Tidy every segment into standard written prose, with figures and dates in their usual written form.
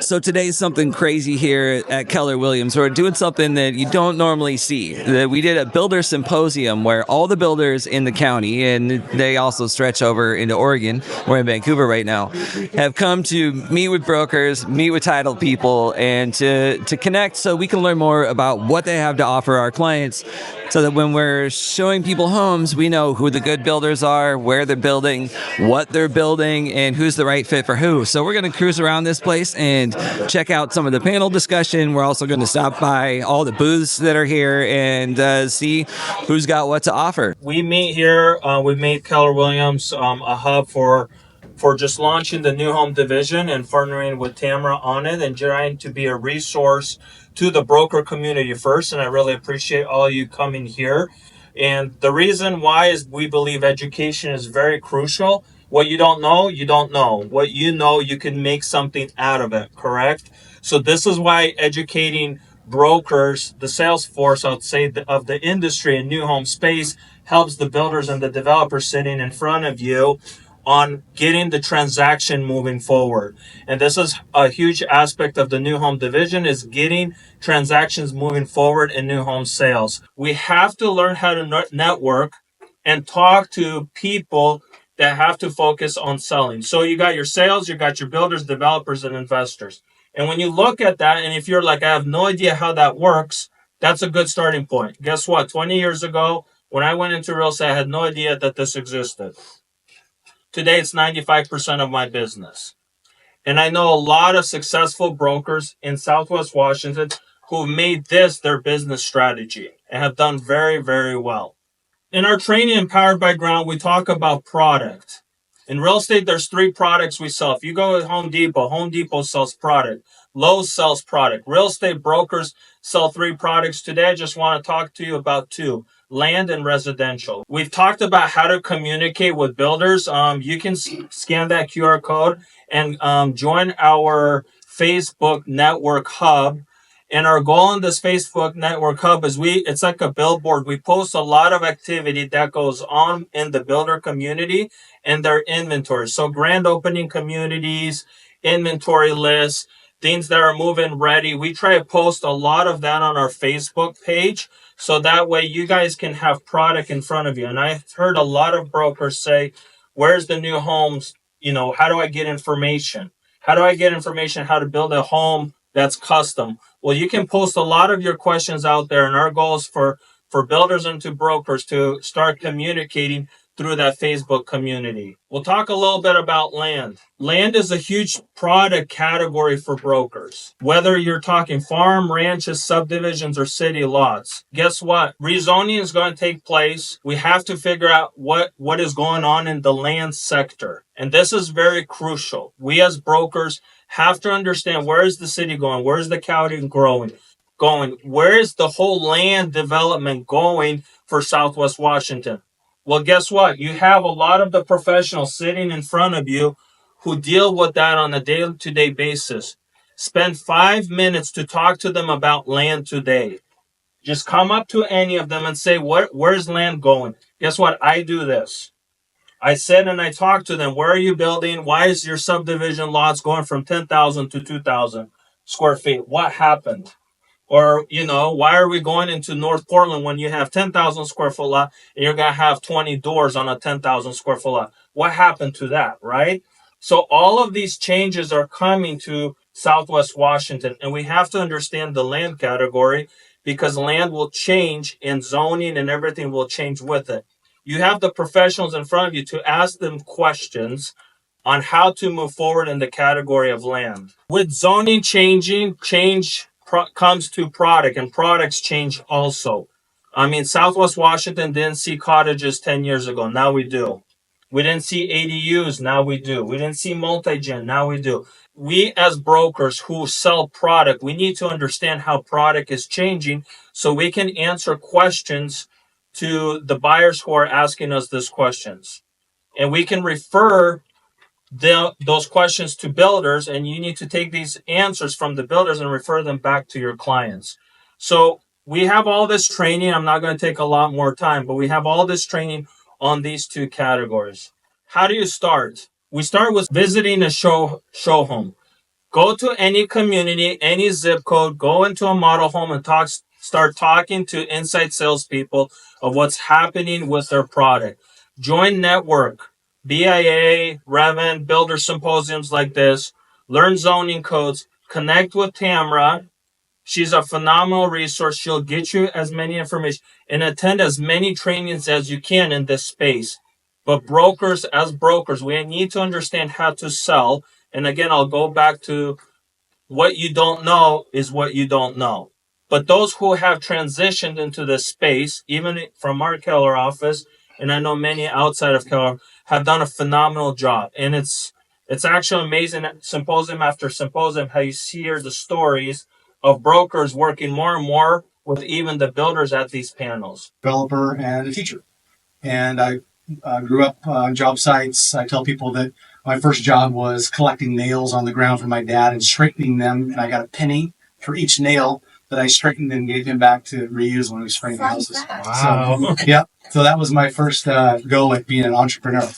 So today's something crazy here at Keller Williams. We're doing something that you don't normally see. We did a builder symposium where all the builders in the county, and they also stretch over into Oregon, we're in Vancouver right now, have come to meet with brokers, meet with title people, and to connect so we can learn more about what they have to offer our clients, so that when we're showing people homes, we know who the good builders are, where they're building, what they're building, and who's the right fit for who. So we're going to cruise around this place and check out some of the panel discussion. We're also going to stop by all the booths that are here and see who's got what to offer. We meet here. We made Keller Williams a hub for just launching the new home division and partnering with Tamara on it and trying to be a resource to the broker community first. And I really appreciate all you coming here. And the reason why is we believe education is very crucial. What you don't know, you don't know. What you know, you can make something out of it, correct? So this is why educating brokers, the sales force, I would say, of the industry and new home space helps the builders and the developers sitting in front of you on getting the transaction moving forward. And this is a huge aspect of the new home division, is getting transactions moving forward in new home sales. We have to learn how to network and talk to people that have to focus on selling. So you got your sales, you got your builders, developers, and investors. And when you look at that, and if you're like, I have no idea how that works, that's a good starting point. Guess what? 20 years ago, when I went into real estate, I had no idea that this existed. Today, it's 95% of my business. And I know a lot of successful brokers in Southwest Washington who've made this their business strategy and have done very, very well. In our training Empowered by Ground, we talk about product. In real estate, there's 3 products we sell. If you go to Home Depot sells product. Lowe's sells product. Real estate brokers sell 3 products. Today, I just want to talk to you about 2. Land and residential. We've talked about how to communicate with builders. You can scan that QR code and join our Facebook network hub. And our goal in this Facebook network hub is it's like a billboard. We post a lot of activity that goes on in the builder community and their inventory. So grand opening communities, inventory lists, things that are move-in ready. We try to post a lot of that on our Facebook page, so that way you guys can have product in front of you. And I've heard a lot of brokers say, where's the new homes? How do I get information? How do I get information how to build a home that's custom? Well, you can post a lot of your questions out there, and our goal is for builders and to brokers to start communicating through that Facebook community. We'll talk a little bit about land. Land is a huge product category for brokers. Whether you're talking farm, ranches, subdivisions, or city lots, guess what? Rezoning is going to take place. We have to figure out what is going on in the land sector. And this is very crucial. We as brokers have to understand, where is the city going? Where is the county going? Where is the whole land development going for Southwest Washington? Well, guess what? You have a lot of the professionals sitting in front of you who deal with that on a day-to-day basis. Spend 5 minutes to talk to them about land today. Just come up to any of them and say, where's land going? Guess what? I do this. I sit and I talk to them. Where are you building? Why is your subdivision lots going from 10,000 to 2,000 square feet? What happened? Or, why are we going into North Portland when you have 10,000 square foot lot and you're going to have 20 doors on a 10,000 square foot lot? What happened to that, right? So all of these changes are coming to Southwest Washington, and we have to understand the land category, because land will change and zoning and everything will change with it. You have the professionals in front of you to ask them questions on how to move forward in the category of land. With zoning changing, change comes to product, and products change also. Southwest Washington didn't see cottages 10 years ago. Now we do. We didn't see ADUs. Now we do. We didn't see multi-gen. Now we do. We as brokers who sell product, we need to understand how product is changing so we can answer questions to the buyers who are asking us these questions. And we can refer those questions to builders, and you need to take these answers from the builders and refer them back to your clients. So we have all this training. I'm not going to take a lot more time, but we have all this training on these 2 categories. How do you start? We start with visiting a show home. Go to any community, any zip code, go into a model home and start talking to inside salespeople of what's happening with their product. Join network, BIA, Revent, builder symposiums like this, learn zoning codes, connect with Tamra. She's a phenomenal resource. She'll get you as many information and attend as many trainings as you can in this space. But as brokers, we need to understand how to sell. And again, I'll go back to what you don't know is what you don't know. But those who have transitioned into this space, even from our Keller office, and I know many outside of Keller, have done a phenomenal job. And it's actually amazing, symposium after symposium, how you hear the stories of brokers working more and more with even the builders at these panels. Developer and a teacher. And I grew up on job sites. I tell people that my first job was collecting nails on the ground from my dad and straightening them. And I got a penny for each nail that I straightened and gave him back to reuse when we was framing houses. Wow. So, yeah. So that was my first go at being an entrepreneur.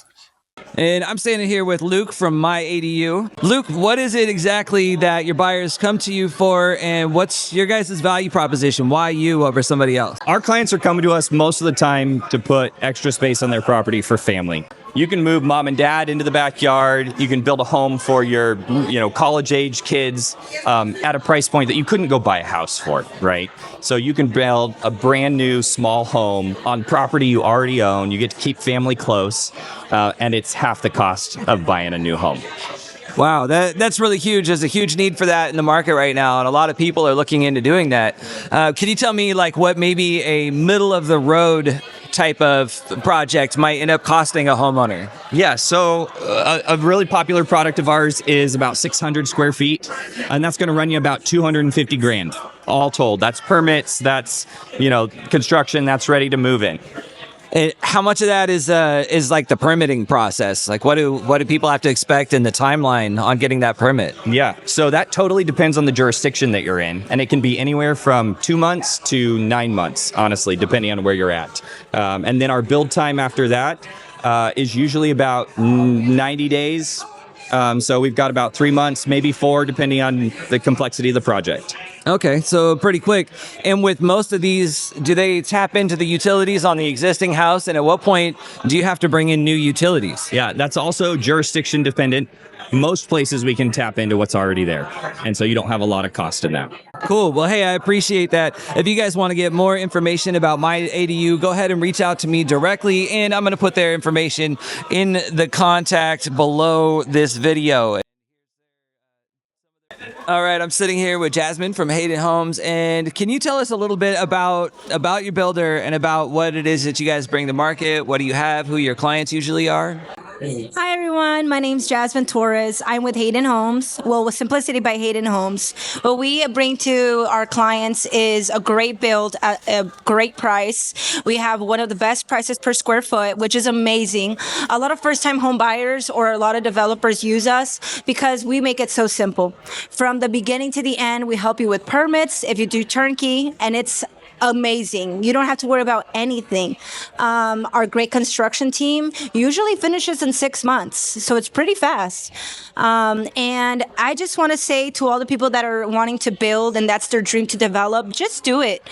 And I'm standing here with Luke from My ADU. Luke, what is it exactly that your buyers come to you for, and what's your guys' value proposition? Why you over somebody else? Our clients are coming to us most of the time to put extra space on their property for family. You can move mom and dad into the backyard. You can build a home for your, college-age kids at a price point that you couldn't go buy a house for, right? So you can build a brand new small home on property you already own. You get to keep family close, and it's half the cost of buying a new home. Wow, that's really huge. There's a huge need for that in the market right now, and a lot of people are looking into doing that. Can you tell me what maybe a middle of the road type of project might end up costing a homeowner? Yeah, so a really popular product of ours is about 600 square feet, and that's going to run you about $250,000, all told. That's permits, that's construction, that's ready to move in. And how much of that is the permitting process? What do people have to expect in the timeline on getting that permit? Yeah, so that totally depends on the jurisdiction that you're in, and it can be anywhere from 2 months to 9 months, honestly, depending on where you're at. And then our build time after that is usually about 90 days. So we've got about 3 months, maybe 4, depending on the complexity of the project. Okay, so pretty quick. And with most of these, do they tap into the utilities on the existing house? And at what point do you have to bring in new utilities? Yeah, that's also jurisdiction dependent. Most places we can tap into what's already there. And so you don't have a lot of cost in that. Cool. Well, hey, I appreciate that. If you guys want to get more information about My ADU, go ahead and reach out to me directly. And I'm going to put their information in the contact below this video. All right, I'm sitting here with Jasmine from Hayden Homes, and can you tell us a little bit about your builder and about what it is that you guys bring to market? What do you have? Who your clients usually are? Hi everyone, my name's Jasmine Torres. I'm with Hayden Homes, with Simplicity by Hayden Homes. What we bring to our clients is a great build at a great price. We have one of the best prices per square foot, which is amazing. A lot of first-time home buyers or a lot of developers use us because we make it so simple. From the beginning to the end, we help you with permits if you do turnkey, and it's amazing. You don't have to worry about anything. Our great construction team usually finishes in 6 months, so it's pretty fast. And I just want to say to all the people that are wanting to build and that's their dream to develop, just do it.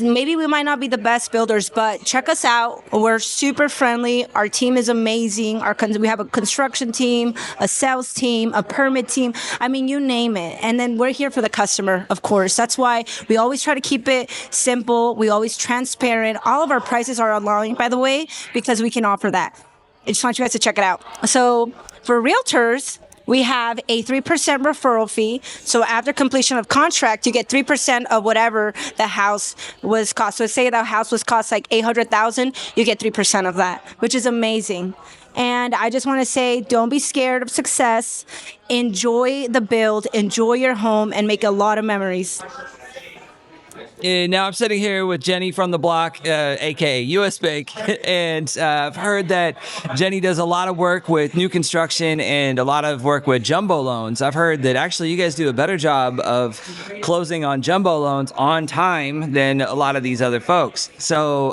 Maybe we might not be the best builders, but check us out. We're super friendly. Our team is amazing. We have a construction team, a sales team, a permit team. I mean, you name it. And then we're here for the customer, of course. That's why we always try to keep it simple. We always transparent. All of our prices are online, by the way, because we can offer that. I just want you guys to check it out. So for realtors, we have a 3% referral fee. So after completion of contract, you get 3% of whatever the house was cost. So say the house was cost like $800,000, you get 3% of that, which is amazing. And I just want to say, don't be scared of success. Enjoy the build, enjoy your home, and make a lot of memories. And now I'm sitting here with Jenny from the block, aka US Bank, and I've heard that Jenny does a lot of work with new construction and a lot of work with jumbo loans. I've heard that actually you guys do a better job of closing on jumbo loans on time than a lot of these other folks. So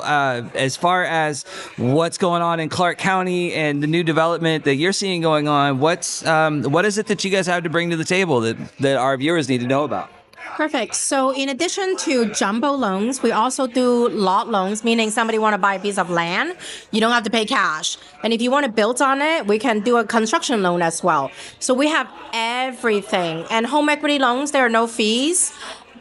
as far as what's going on in Clark County and the new development that you're seeing going on, what is it that you guys have to bring to the table that our viewers need to know about? Perfect. So in addition to jumbo loans, we also do lot loans, meaning somebody want to buy a piece of land, you don't have to pay cash. And if you want to build on it, we can do a construction loan as well. So we have everything. And home equity loans, there are no fees.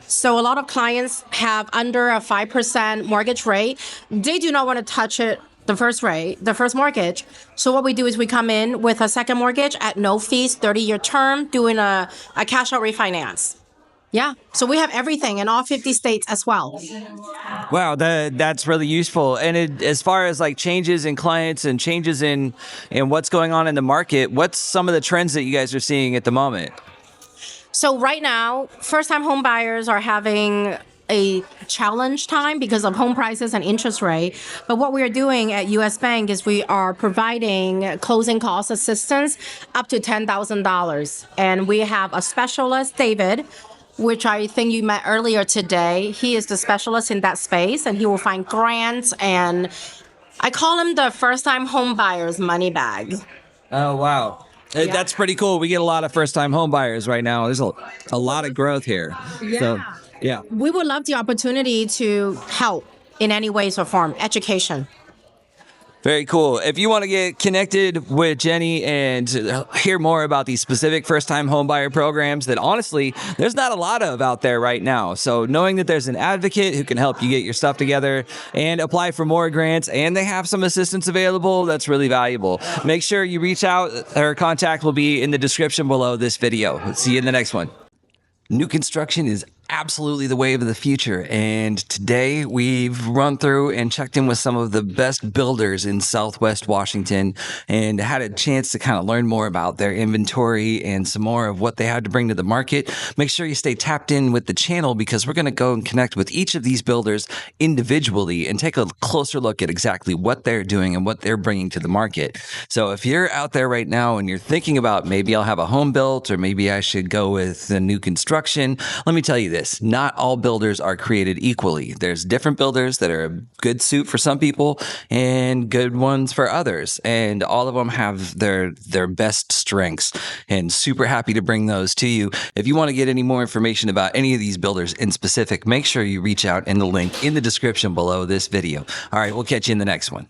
So a lot of clients have under a 5% mortgage rate. They do not want to touch it the first mortgage. So what we do is we come in with a second mortgage at no fees, 30-year term, doing a cash out refinance. Yeah, so we have everything in all 50 states as well. Wow, that's really useful. And as far as like changes in clients and changes in what's going on in the market, what's some of the trends that you guys are seeing at the moment? So right now, first-time home buyers are having a challenge time because of home prices and interest rate. But what we are doing at US Bank is we are providing closing cost assistance up to $10,000. And we have a specialist, David, which I think you met earlier today. He is the specialist in that space, and he will find grants, and I call him the first-time home buyer's money bag. Oh, wow. Yeah. That's pretty cool. We get a lot of first-time home buyers right now. There's a lot of growth here. Yeah. So, yeah. We would love the opportunity to help in any ways or form. Education. Very cool. If you want to get connected with Jenny and hear more about these specific first-time homebuyer programs that honestly, there's not a lot of out there right now. So knowing that there's an advocate who can help you get your stuff together and apply for more grants, and they have some assistance available, that's really valuable. Make sure you reach out. Her contact will be in the description below this video. See you in the next one. New construction is absolutely the wave of the future, and today we've run through and checked in with some of the best builders in Southwest Washington and had a chance to kind of learn more about their inventory and some more of what they had to bring to the market. Make sure you stay tapped in with the channel because we're going to go and connect with each of these builders individually and take a closer look at exactly what they're doing and what they're bringing to the market. So if you're out there right now and you're thinking about maybe I'll have a home built or maybe I should go with a new construction, let me tell you this. Not all builders are created equally. There's different builders that are a good suit for some people and good ones for others. And all of them have their best strengths, and super happy to bring those to you. If you want to get any more information about any of these builders in specific, make sure you reach out in the link in the description below this video. All right, we'll catch you in the next one.